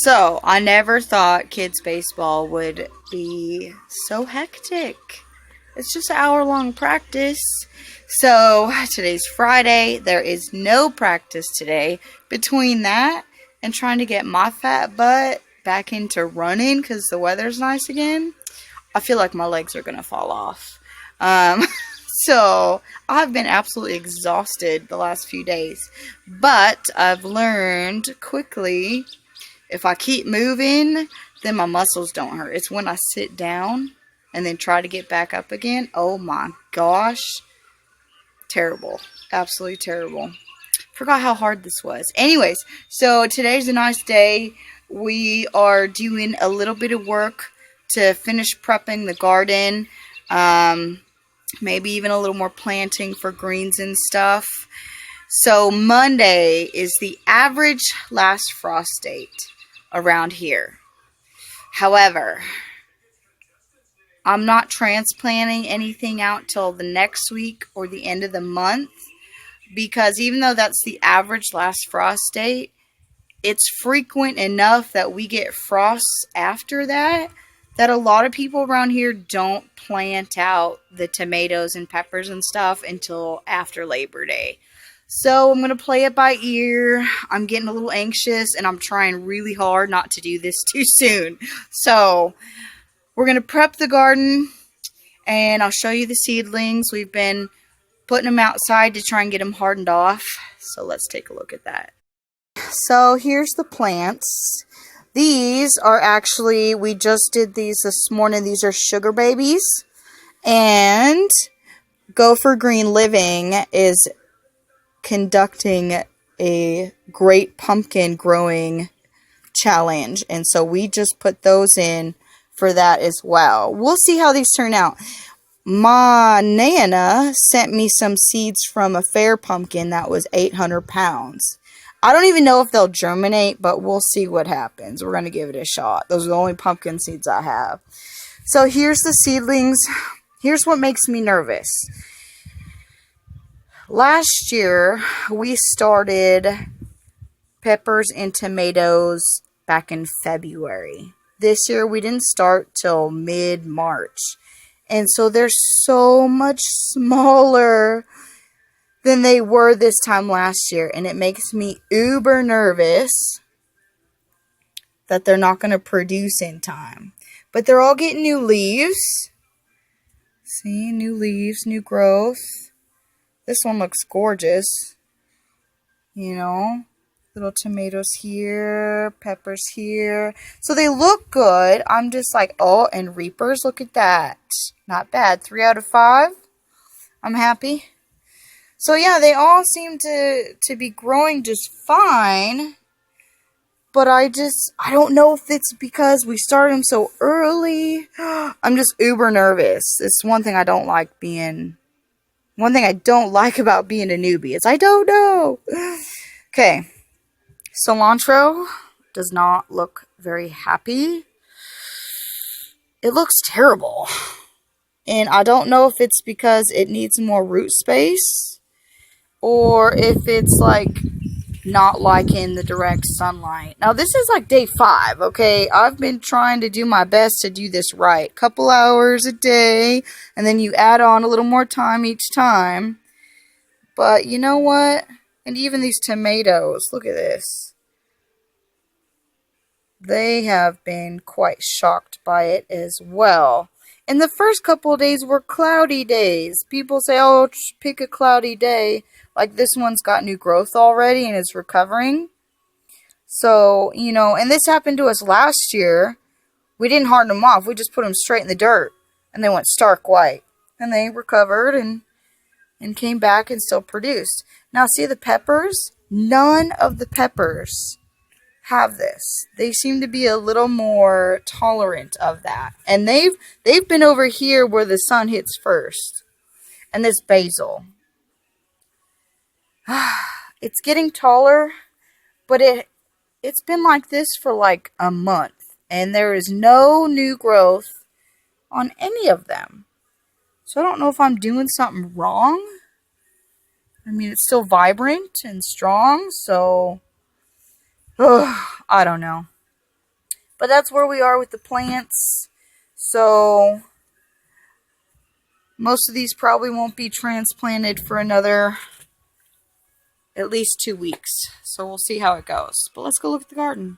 So, I never thought kids baseball would be so hectic. It's just an hour-long practice. So, today's Friday. There is no practice today. Between that and trying to get my fat butt back into running because the weather's nice again, I feel like my legs are going to fall off. Um, so, I've been absolutely exhausted the last few days. But I've learned quickly, if I keep moving, then my muscles don't hurt. It's when I sit down and then try to get back up again. Oh my gosh. Terrible. Absolutely terrible. Forgot how hard this was. Anyways, so today's a nice day. We are doing a little bit of work to finish prepping the garden. Maybe even a little more planting for greens and stuff. So Monday is the average last frost date around here. However, I'm not transplanting anything out till the next week or the end of the month, because even though that's the average last frost date, it's frequent enough that we get frosts after that a lot of people around here don't plant out the tomatoes and peppers and stuff until after Labor Day. So I'm going to play it by ear. I'm getting a little anxious, and I'm trying really hard not to do this too soon. So we're going to prep the garden, and I'll show you the seedlings. We've been putting them outside to try and get them hardened off. So let's take a look at that. So here's the plants. These are actually, we just did these this morning. These are sugar babies. And Gopher Green Living is conducting a great pumpkin growing challenge, and so we just put those in for that as well. We'll see how these turn out. My Nana sent me some seeds from a fair pumpkin that was 800 pounds. I don't even know if they'll germinate, but we'll see what happens. We're going to give it a shot. Those are the only pumpkin seeds I have. So here's the seedlings. Here's what makes me nervous. Last year, we started peppers and tomatoes back in February. This year, we didn't start till mid-March. And so they're so much smaller than they were this time last year. And it makes me uber nervous that they're not going to produce in time. But they're all getting new leaves. See, new leaves, new growth. This one looks gorgeous, you know, little tomatoes here, peppers here. So they look good. I'm just like, oh, and reapers, look at that. Not bad. 3 out of 5. I'm happy. So yeah, they all seem to be growing just fine. But I don't know if it's because we started them so early. I'm just uber nervous. It's one thing I don't like about being a newbie is I don't know. Okay. Cilantro does not look very happy. It looks terrible. And I don't know if it's because it needs more root space or if it's like not liking the direct sunlight. Now this is like day 5, okay? I've been trying to do my best to do this right. Couple hours a day, and then you add on a little more time each time. But you know what? And even these tomatoes, look at this. They have been quite shocked by it as well. And the first couple of days were cloudy days. People say, oh, pick a cloudy day. Like this one's got new growth already and is recovering. So, you know, and this happened to us last year. We didn't harden them off. We just put them straight in the dirt. And they went stark white. And they recovered and came back and still produced. Now, see the peppers? None of the peppers have this. They seem to be a little more tolerant of that. And they've been over here where the sun hits first. And this basil. It's getting taller, but it's been like this for like a month. And there is no new growth on any of them. So I don't know if I'm doing something wrong. I mean, it's still vibrant and strong, so I don't know. But that's where we are with the plants. So most of these probably won't be transplanted for another at least 2 weeks. So we'll see how it goes. But let's go look at the garden.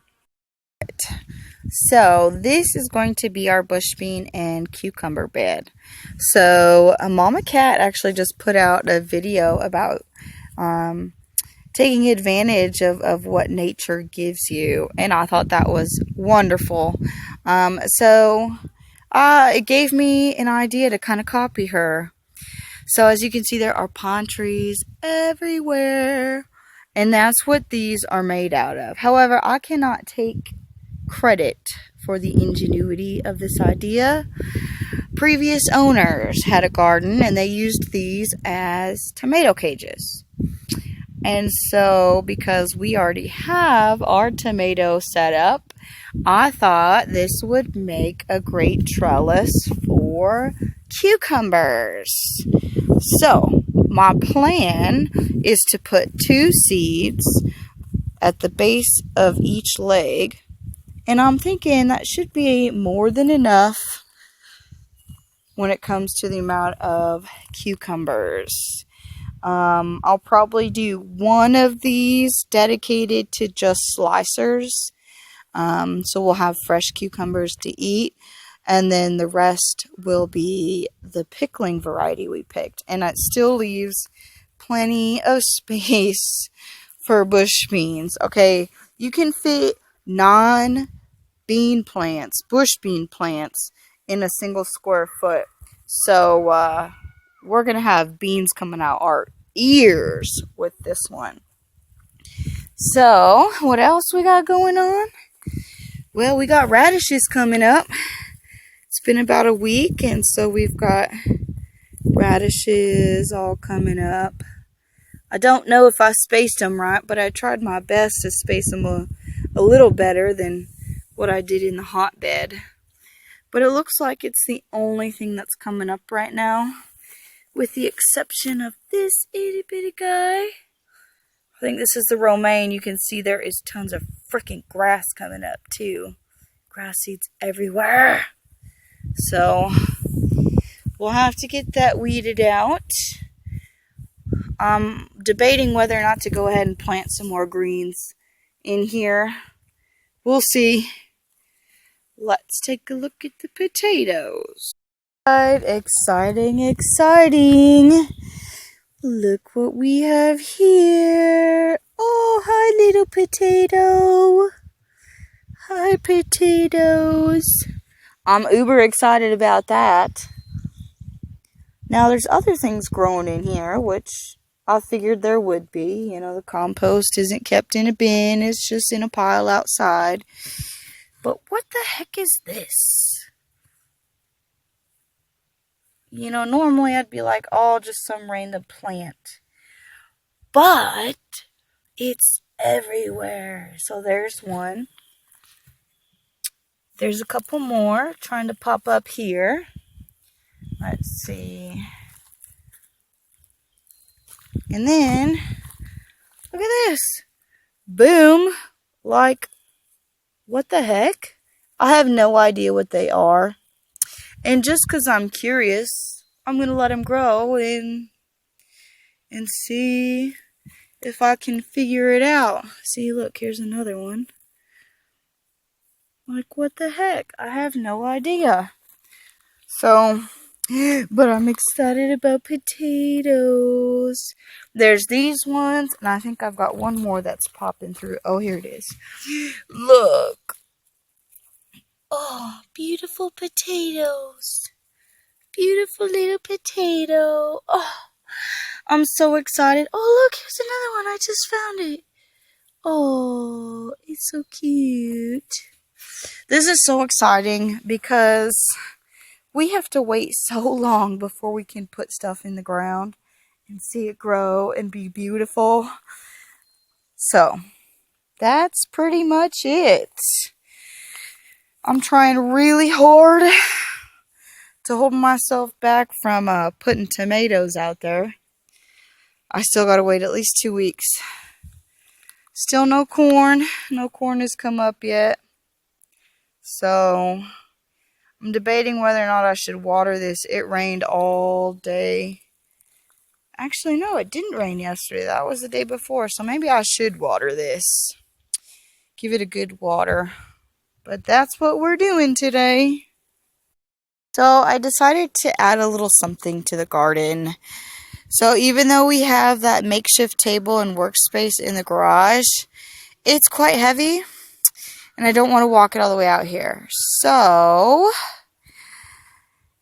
So this is going to be our bush bean and cucumber bed. So Mama Cat actually just put out a video about taking advantage of what nature gives you. And I thought that was wonderful. It gave me an idea to kind of copy her. So as you can see, there are pine trees everywhere. And that's what these are made out of. However, I cannot take credit for the ingenuity of this idea. Previous owners had a garden and they used these as tomato cages. And so, because we already have our tomato set up, I thought this would make a great trellis for cucumbers. So, my plan is to put 2 seeds at the base of each leg. And I'm thinking that should be more than enough when it comes to the amount of cucumbers. I'll probably do one of these dedicated to just slicers. So we'll have fresh cucumbers to eat. And then the rest will be the pickling variety we picked. And it still leaves plenty of space for bush beans. Okay, you can fit 9 bean plants, bush bean plants, in a single square foot. So we're going to have beans coming out our ears with this one. So, what else we got going on? Well, we got radishes coming up. It's been about a week, and so we've got radishes all coming up. I don't know if I spaced them right, but I tried my best to space them a little better than what I did in the hotbed. But it looks like it's the only thing that's coming up right now, with the exception of this itty bitty guy. I think this is the romaine. You can see there is tons of freaking grass coming up too. Grass seeds everywhere. So we'll have to get that weeded out. I'm debating whether or not to go ahead and plant some more greens in here. We'll see. Let's take a look at the potatoes. Right, exciting, exciting. Look what we have here. Oh, hi, little potato. Hi, potatoes. I'm uber excited about that. Now, there's other things growing in here, which I figured there would be. You know, the compost isn't kept in a bin. It's just in a pile outside. But what the heck is this? You know, normally I'd be like, oh, just some random plant. But it's everywhere. So there's one. There's a couple more trying to pop up here. Let's see. And then, look at this. Boom. Like, what the heck? I have no idea what they are. And just because I'm curious, I'm going to let them grow and see if I can figure it out. See, look, here's another one. Like, what the heck? I have no idea. So, but I'm excited about potatoes. There's these ones, and I think I've got one more that's popping through. Oh, here it is. Look. Oh, beautiful potatoes. Beautiful little potato. Oh, I'm so excited. Oh, look, here's another one. I just found it. Oh, it's so cute. This is so exciting because we have to wait so long before we can put stuff in the ground and see it grow and be beautiful. So, that's pretty much it. I'm trying really hard to hold myself back from putting tomatoes out there. I still gotta wait at least 2 weeks. Still no corn. No corn has come up yet. So I'm debating whether or not I should water this. It rained all day. Actually, no, it didn't rain yesterday. That was the day before. So maybe I should water this. Give it a good water. But that's what we're doing today. So I decided to add a little something to the garden. So even though we have that makeshift table and workspace in the garage, it's quite heavy. And I don't want to walk it all the way out here. So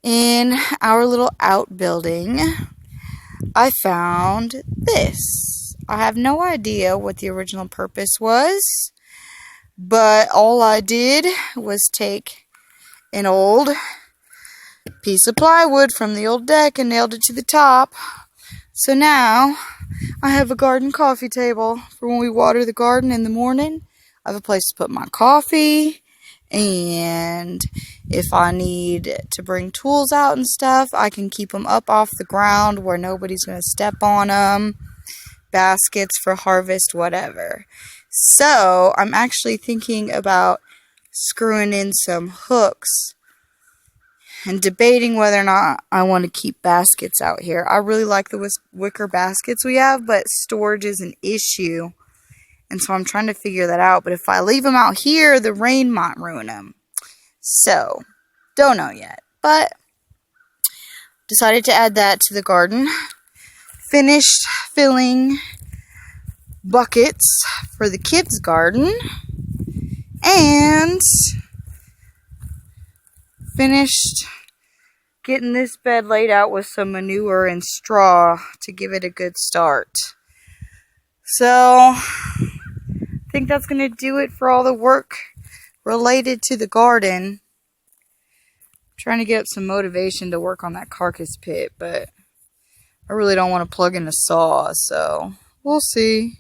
in our little outbuilding, I found this. I have no idea what the original purpose was, but all I did was take an old piece of plywood from the old deck and nailed it to the top. So now I have a garden coffee table for when we water the garden in the morning. I have a place to put my coffee, and if I need to bring tools out and stuff, I can keep them up off the ground where nobody's going to step on them. Baskets for harvest, whatever. So I'm actually thinking about screwing in some hooks and debating whether or not I want to keep baskets out here. I really like the wicker baskets we have, but storage is an issue. And so I'm trying to figure that out. But if I leave them out here, the rain might ruin them. So, don't know yet. But, decided to add that to the garden. Finished filling buckets for the kids' garden. And finished getting this bed laid out with some manure and straw to give it a good start. So, I think that's going to do it for all the work related to the garden. I'm trying to get up some motivation to work on that carcass pit, but I really don't want to plug in a saw, so we'll see.